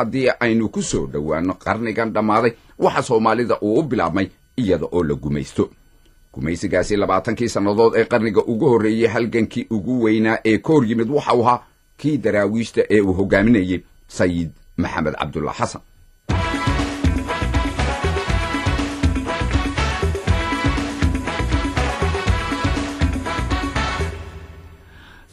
haddii aynu ku soo dhowaano qarnigan dhammaaday waxa Soomaalida uu u bilaabmay iyada oo la gumaysto gumaysigaasi 20kii sannadood ee qarniga ugu horeeyay halgankii ugu weynaa ee koor yimid waxa uu ahaa kii daraawiishta ee uu hogaaminayay Sayid Maxamed Cabdulla Xasan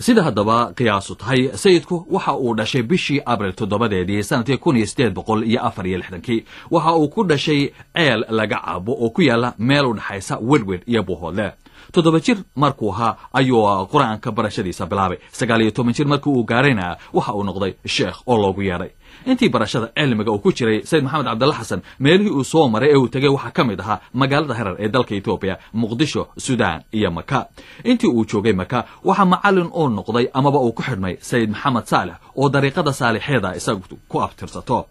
sida haddaba qiyaasu tahay sayidku waxa uu dhashay bishii abriil 7 sanadkii 1864 waxa uu ku dhashay ceel laga cabo oo ku yaala meel u dhaxaysa Wedwed iyo Bohole 7 jir markuu ahaa ayuu quraanka barashadiisa bilaabay 19 jir markii uu gaarayna waxa uu noqday sheekh oo loogu yeeray intii barashada cilmiga uu ku jiray Sayid Maxamed Cabdulla Xasan meelihii uu soo maray ee uu tagay waxa kamid ahaa magaalada Harar ee dalka Ethiopia Muqdisho Suudaan iyo Maka intii uu joogay Maka waxa macallin oo noqday amaba uu ku xidhmay Sayid Maxamed Saalix oo dariiqada saalixeeda isagu ku abtirsato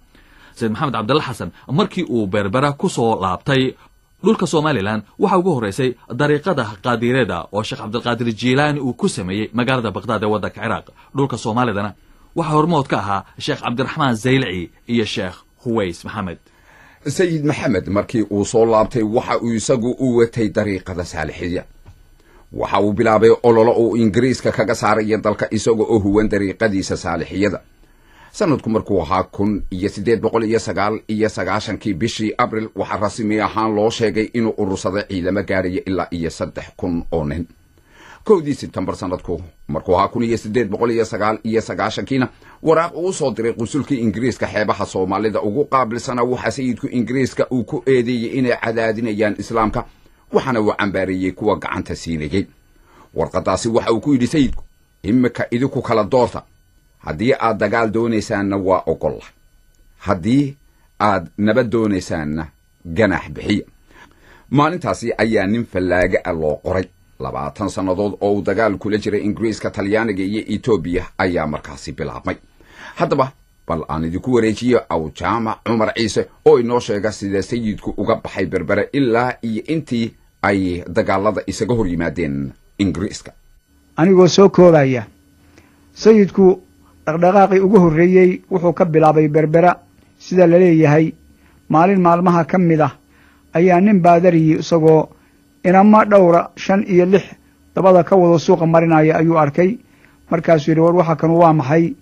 Sayid Maxamed Cabdulla Xasan markii uu Berbera ku soo laabtay dhulka Somaliland waxa ugu horeysay dariiqada qaadireeda oo Sheekh Cabdulqaadir Jiilaani uu ku sameeyay magaalada Baghdad ee waddanka Ciraaq dhulka Soomaalidana waxa hormood ka ahaa Sheekh Cabdiraxmaan Zaylaci iyo Sheekh Huways Maxamed Sayid Maxamed markii uu soo laabtay waxa uu isagu u watay dariiqada saalixiya waxa uu bilaabay ololo uu Ingiriiska kaga saaray dalka isaga oo huwan dariiqadiisa saalixiyada sanadku markuu ahaa 1899 bishii abriil waxa rasmi ahaan loo sheegay inuu urursaday ciidamo gaaraya ilaa 3000 oo nin 1 September sanadku markuu ahaa 1899 waraaq uu soo diray qunsulkii Ingiriiska xeebaha Soomaalida ugu qaabilsana waxa sayidku Ingiriiska uu ku eedeeyay inay cadaadinayaan islaamka waxana uu cambaariyay kuwa gacanta siinayay warqadaasi waxa uu ku yidhi sayidku imika idinku kala doorta haddii aad dagaal doonaysaanna waa ogol haddii aad nabad doonaysaanna ganax bixiya maalintaasi ayaa nin fallaaga loo qoray 20 sannadood oo dagaal kula jiray Ingiriiska Talyaaniga iyo Ethiopia ayaa markaasi bilaabmay haddaba bal aan idinku wareejiyo aw jaamac Umar Ciise oo inoo sheega sida sayidku uga baxay Berbera ilaa iyo intii ay dagaalada isaga hor yimaadeen Ingiriiska anigoo soo koobaya sayidku dhaqdhaqaaqii ugu horeeyay wuxuu ka bilaabay Berbera sida la leeyahay maalin maalmaha kamid ah ayaa nin baadariyi isagoo inama dhowra 5 iyo 6 dabada ka wada suuqa marinaya ayuu arkay markaas yiri war waxa kan waa maxay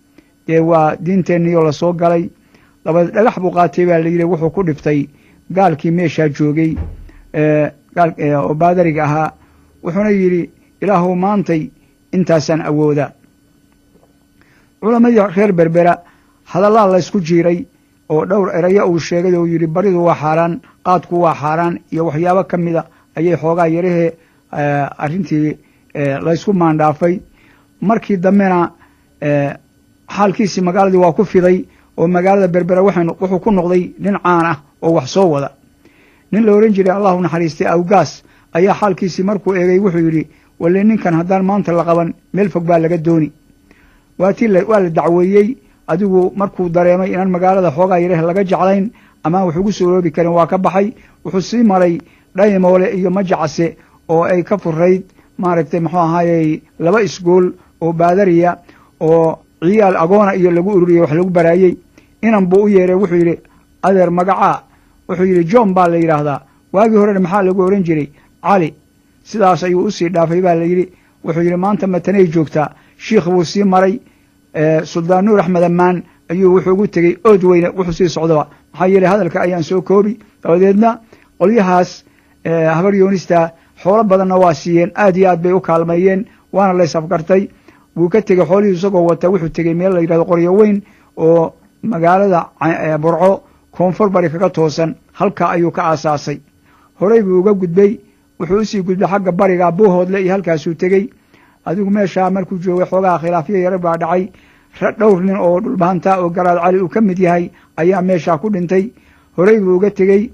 ee waa diinteeniyo la soo galay labada dhagax buu qaatay baa la yiri wuxuu ku dhiftay gaalkii meesha joogay oo baadariga ahaa wuxuuna yiri ilaahu maantay intaasan awooda culamadii reer Berbera hadalla la isku jiiray oo dhowr erayo uu sheegay oo yiri baridu waa xaraan qaadku waa xaraan iyo waxyaabo kamida ayay xoogaa yarahe arintii la isku maandhaafay markii dambena xaalkiisi magaaladii waa ku fiday oo magaalada Berbera wuxuu ku noqday nin caan ah oo wax soo wada nin la oran jiray Allahu naxariistay Awgaas ayaa xaalkiisi markuu eegay wuxuu yiri wali ninkan hadaan maanta la qaban meel fog baa laga dooni waa la dacweeyay adigu markuu dareemay inaan magaalada xoogaa yarahe laga jeclayn ama wuxuu ku soo roobi karin waa ka baxay wuxuu sii maray Dhaymoole iyo Majacase oo ay ka furayd maaragtay muxuu ahaayay 2 iskuul oo baadariya oo ciyaal agoona iyo lagu ururiyay wax lagu baraayay inan buu u yeeray wuxuu yiri adeer magaca wuxuu yiri John baa la yiraahdaa waagi hore maxaa lagu oran jiray Cali sidaas ayuu u sii dhaafay baa la yiri wuxuu yiri maanta matanay joogtaa sheekh buu sii maray Suldaan Nuur Axmed Amaan ayuu wuxuu ugu tagay ood weyne wuxuu sii socdaa maxaa yeelay hadalka ayaan soo koobi dabadeedna qolyahaas habar yoonista xoolo badanna waa siiyeen aad iyo aad bay u kaalmayeen waana la isafgartay wuu ka tegay xoolihii isagoo wata wuxuu tegay meel la yiraahdo Qoryo Weyn oo magaalada Burco koonfur bari kaga toosan halka ayuu ka aasaasay horey buu uga gudbay wuxuu sii gudbay xagga bariga Buuhoodle iyo halkaas uu tegay adigu meesha markuu joogay xoogaa khilaafiye yar baa dhacay dhowr nin oo dhulbaanta oo Garaad Cali uu ka mid yahay ayaa meesha ku dhintay horey buu uga tegay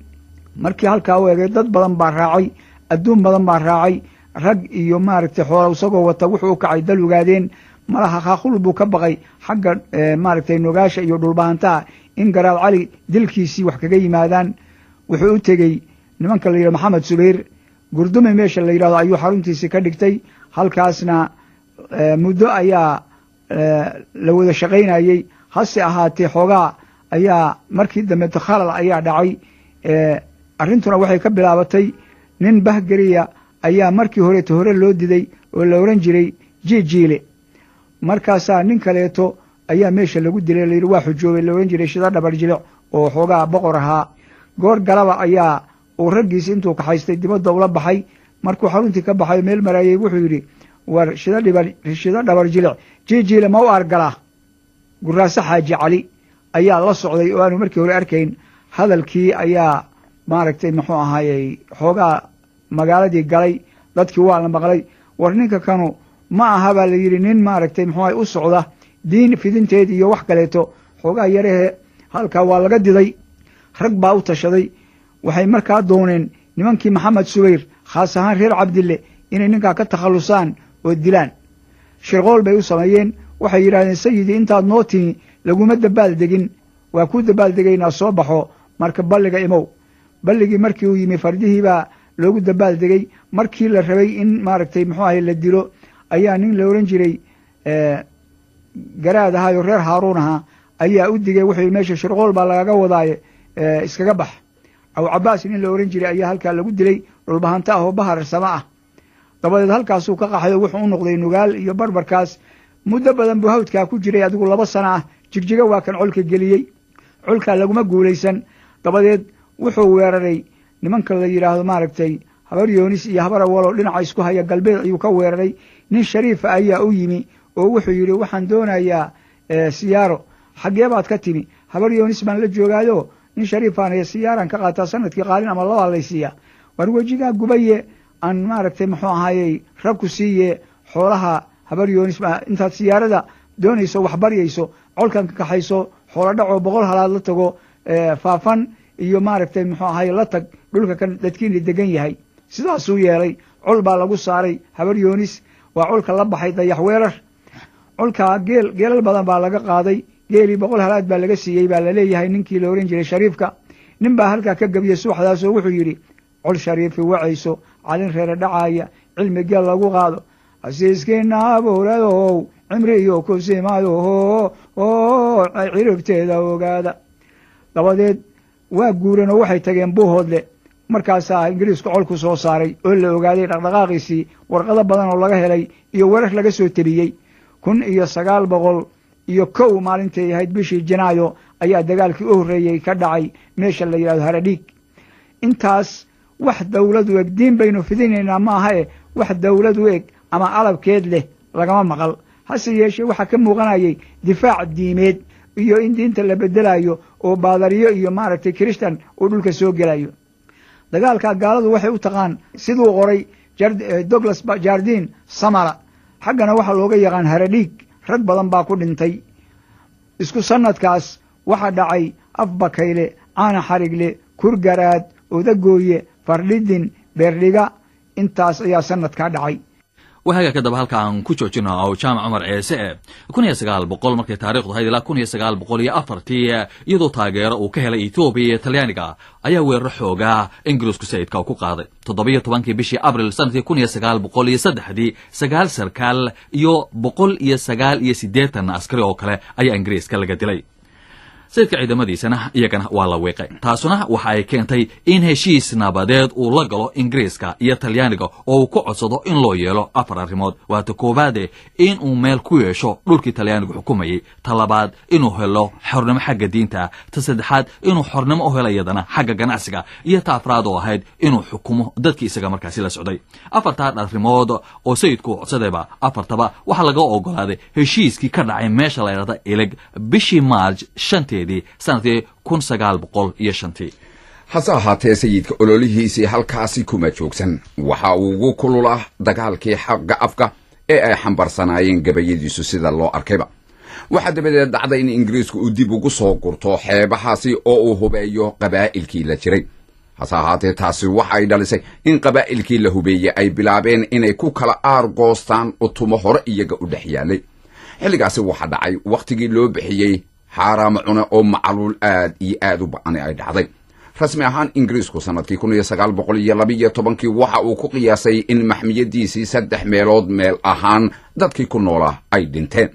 markii halka uu eegay dad badan baa raacay adduun badan baa raacay rag iyo maaragtay xoolo isagoo wata wuxuu u kacay dal ugaadeen malaha qaaqul buu ka baqay xagga maaragtay Nugaasha iyo dhulbaanta in Garaad Cali dilkiisii wax kaga yimaadaan wuxuu u tegay nimanka la yiraahdo Maxamed Subayr gurdume meesha la yiraahdo ayuu xaruntiisa ka dhigtay halkaasna muddo ayaa la wada shaqaynayay hase ahaatee xoogaa ayaa markii dambe khalal ayaa dhacay arrintuna waxay ka bilaabatay nin bahgeriya ayaa markii hore loo diday oo la oran jiray jijiile markaasaa nin kaleeto ayaa meesha lagu dilay layidhi waa xujoobay la oran jiray shida dhabar jilic oo xoogaa boqor ahaa goor galaba ayaa uu raggiisi intuu kaxaystay dibadda ula baxay markuu xaruntii ka baxay meel maraayey wuxuu yidhi war shida dhabar jilic jijiile ma u argalaa guraase xaaji cali ayaa la socday oo aanu markii hore arkayn hadalkii ayaa maaragtay muxuu ahaayey xoogaa magaaladii galay dadkii waa la maqlay war ninka kanu ma aha baa la yidhi nin maaragtay muxuu ahay u socda diin fidinteed iyo wax kaleeto xoogaa yarahee halkaa waa laga diday rag baa u tashaday waxay markaa dooneen nimankii maxamed subayr khaas ahaan reer cabdille inay ninkaa ka takhallusaan oo dilaan shirqool bay u sameeyeen waxay yidhahdeen sayidii intaad noo timi laguma dabaaldegin waa ku dabaaldegaynaa soo baxo marka balliga imow balligii markii uu yimi fardihii baa loogu dabaaldegay markii la rabay in maaragtay muxuu ahay la dilo ayaa nin la oran jiray garaad ahaayo reer haaruun ahaa ayaa u digay wuxuu meesha shirqool baa lagaga wadaaye iskaga bax aw cabaas nin la oran jiray ayaa halkaa lagu dilay dhulbahanta ah oo bahar sama ah dabadeed halkaasuu ka qaxay oo wuxuu u noqday nugaal iyo barbarkaas muddo badan buu hawdkaa ku jiray adigu 2 sano ah jigjiga waa kan colka geliyey colkaa laguma guulaysan dabadeed wuxuu weeraray nimanka la yidhaahdo maaragtay habar yoonis iyo habar awalo dhinaca isku haya galbeed ayuu ka weeraray nin shariifa ayaa u yimi oo wuxuu yidhi waxaan doonayaa siyaaro xaggee baad ka timi habar yoonis baan la joogaayo nin shariifaan siyaaran ka qaataa sanadkii qaalin ama 2 laysiiya war wejigaa gubaye aan maaragtay muxuu ahaayey rag ku siiye xoolaha habar yoonis intaad siyaarada doonayso wax baryayso colkan ka kaxayso xoolo dhacoo 100 halaad la tago faafan iyo maaragtay muxuu ahaayey la tag dhulka kan dadkiina degan yahay sidaasuu yeelay col baa lagu saaray habar yoonis waa colka la baxay dayax weerar colkaa geelal badan baa laga qaaday geelii 100 halaad baa laga siiyey baa laleeyahay ninkii la oran jiray shariifka nin baa halkaa ka gabiyey subaxdaasoo wuxuu yidhi col shariifi wacayso calin reere dhacaaya cilmi geel lagu qaado hasiiskiina abuuradow cimri iyo kusimadoho oo ciribteeda ogaada dabadeed waa guureen oo waxay tageen buuhoodle markaasaa ingiriisku col ku soo saaray oo la ogaaday dhaqdhaqaaqiisii warqado badan oo laga helay iyo warar laga soo tebiyey 1901 maalintay ahayd bishii janaayo ayaa dagaalkii u horreeyey ka dhacay meesha la yidhahdo haradhiig intaas wax dawlad u eg diin baynu fidinaynaa ma aha wax dawlad u eg ama alabkeed leh lagama maqal hase yeeshee waxaa ka muuqanayay difaac diimeed iyo in diinta la bedelayo oo baadariyo iyo maaragtay kristan uu dhulka soo gelayo dagaalka gaaladu waxay u taqaan siduu qoray Douglas Jardine Samara xaggana waxaa looga yaqaan haradhiig rag badan baa ku dhintay isku sanadkaas waxaa dhacay afbakayle caana xarigle kurgaraad odagooye fardhidin beerdhiga intaas ayaa sanadkaa dhacay وهاجا كدب halka aan ku joojino oo jaamac Umar Ciise 1900 markay taariikhdu ahayd ilaa 1904 iyadoo taageero uu ka helay Ethiopia iyo Talyaaniga ayaa weerar xoogaa Ingiriisku sayidka ku qaaday 17 bishii Abriil sanadkii 1903 sagaal sarkaal iyo 189 askari oo kale ayaa Ingiriiska laga dilay sayidka ciidamadiisana iyagana waa la weeqay taasuna waxa ay keentay in heshiis nabadeed uu la galo Ingiriiska iyo Talyaaniga oo uu ku codsado in loo yeelo 4 arrimood waa ta koobaad in uu meel ku yeesho dhulkii Talyaanigu xukumayay talabaad inuu helo xornimo xagga diinta ta saddexaad inuu xornimo u helo iyadana xagga ganacsiga iyo ta afraad oo ahayd inuu xukumo dadkii isaga markaas la socday afarta arrimood oo sayidku codsadayba afartaba waxa laga ogolaaday heshiiskii ka dhacay meesha la yiraahdo Ilig bishii March 5 sanadkii 1905 hase ahaatee sayidka ololihiisii halkaasi kuma joogsan waxa uu ugu kulula dagaalkii xagga afka ee ay xambarsanaayeen gabayadiisu sida loo arkayba waxa dabadeed dhacday in Ingiriisku uu dib ugu soo gurto xeebahaasi oo uu hubeeyo qabaa'ilkii la jiray hase ahaatee taasi waxay dhalisay in qabaa'ilkii la hubeeyay ay bilaabeen inay ku kala aargoostaan utumo hore iyaga u dhex yaalay xilligaasi waxa dhacay waqtigii loo bixiyey حرام عنا معلول آد وبعني عيد عضي رسمي أهان إنجليزكو سنة كي كوني سقال بقول يلبية طبعا كي وحا وقياسي إن محمية ديسي سدح ميلود ميل أهان داد كي كنولا أي دينتين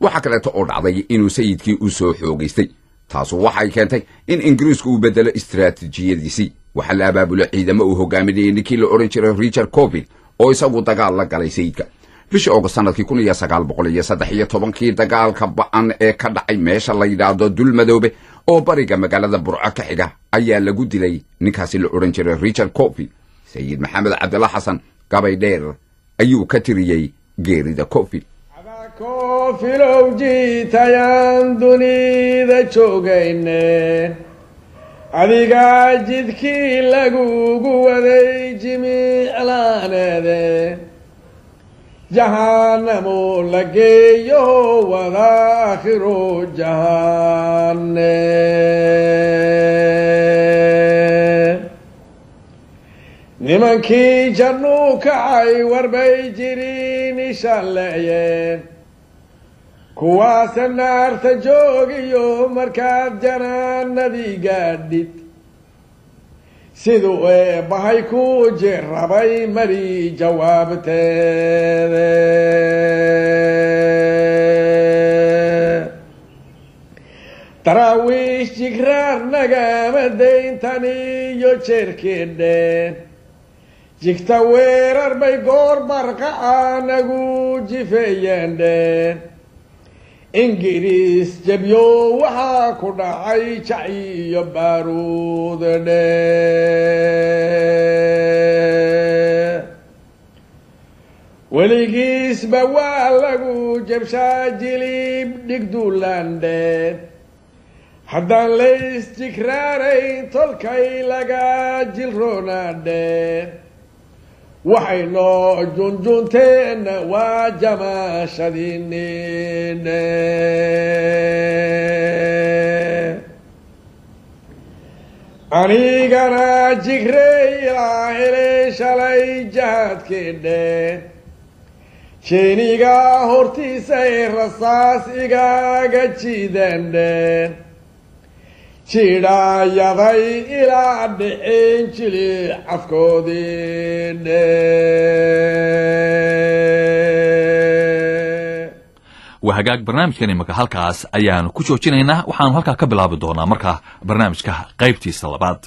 وحا كلا تقول عضي إنو سيد كي أسو حوغيستي taasu waxay keentay in ingiriisku uu bedelo istiraatiijiyadiisii waxaa la abaabulay ciidamo uu hogaaminayay ninkii la odhan jiray Richard Coffin oo isagu dagaal la galay sayidka bishii August sanadkii 1913 dagaalka ba'an ee ka dhacay meesha la yiraahdo Dulmadoobe oo bariga magaalada Burco ka xiga ayaa lagu dilay ninkaasi la odhan jiray Richard Coffin sayid maxamed cabdalla xasan gabay dheer ayuu ka tiriyay geerida Coffin Coffin jiitayaan dunida joogayne adiga jidkii lagugu waday jimiclaaneede jahannamo la geeyo wada aakhiru jahanne nimankii jannu kacay warbay jirin ishalleeyeen kuwaasa naarta joogiyo markaad janaanadii gaadhid siduu eebbahay ku jirrabay mari jawaabteede daraawiish jigraar nagama dayntaniyo jeerkeedheen jigta weerar bay goor barqaca nagu jifeeyeendheen ingiriis jabyo waxaa ku dhacay jac iyo baaruudadhe weligiisba waa lagu jabshaa jilib dhigduulandheen haddaan laysjigraarayn tolkay laga jilroonaadheen waxay noo junjunteen waa jamaashadiinine anigana jigrey ilaa helay shalay jahaadkeedheen jeeniga hortiisay rasaas igaaga jiideendheen jidhaayaday ilaa dhicin jili cafkoodiine waa hagaag barnaamijkan imika halkaas ayaanu ku joojinaynaa waxaanu halkaa ka bilaabi doonaa markaa barnaamijka qaybtiisa labaad